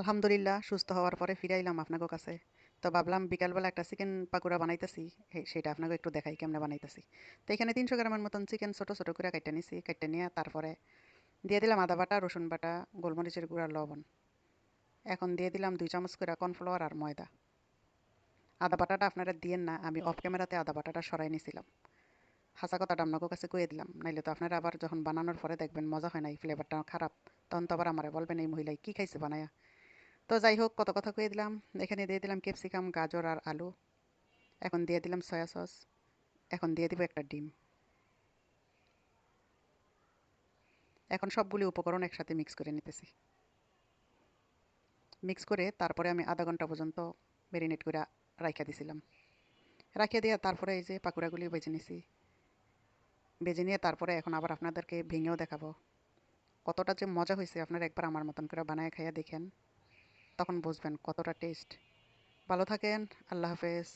আলহামদুলিল্লাহ সুস্থ হওয়ার পরে ফিরে আইলাম আপনাদের কাছে। তো ভাবলাম বিকালবেলা একটা চিকেন পাকোড়া বানাইতেছি, সেটা আপনাকে একটু দেখাই কেমনে বানাইতেছি। তো এখানে 300 গ্রামের মতন চিকেন ছোট ছোট করে কাটতে নিছি, কাটতে নিয়ে তারপরে দিয়ে দিলাম আদা বাটা, রসুন বাটা, গোলমরিচের গুঁড়া, লবণ। এখন দিয়ে দিলাম 2 চামচ করে কর্নফ্লাওয়ার আর ময়দা। আদা বাটাটা আপনারা দিয়েন না, আমি অফ ক্যামেরাতে আদা বাটাটা সরাই নিছিলাম। হাসা কথাটা আপনাদের কাছে কয়ে দিলাম, নাইলে তো আপনারা আবার যখন বানানোর পরে দেখবেন মজা হয় নাই, ফ্লেভারটা খারাপ, তখন তো আবার আমারে বলবেন এই মহিলাই কি খাইছে বানায়া। তো যাই হোক, কত কথা কয়ে দিলাম। এখানে দিয়ে দিলাম ক্যাপসিকাম, গাজর আর আলু। এখন দিয়ে দিলাম সয়া সস। এখন দিয়ে দিব একটা ডিম। এখন সবগুলি উপকরণ একসাথে মিক্স করে নিতেছি। মিক্স করে তারপরে আমি আধা ঘন্টা পর্যন্ত ম্যারিনেট করে রাইখা দিছিলাম। রাখিয়ে দিয়ে তারপরে এই যে পাকুড়াগুলি বেজে নিছি। বেজে নিয়ে তারপরে এখন আবার আপনাদেরকে ভেঙেও দেখাবো কতটা যে মজা হয়েছে। আপনারা একবার আমার মতন করে বানায় খাইয়া দেখেন, তখন বুঝবেন কতটা টেস্ট। ভালো থাকেন। আল্লাহ হাফেজ।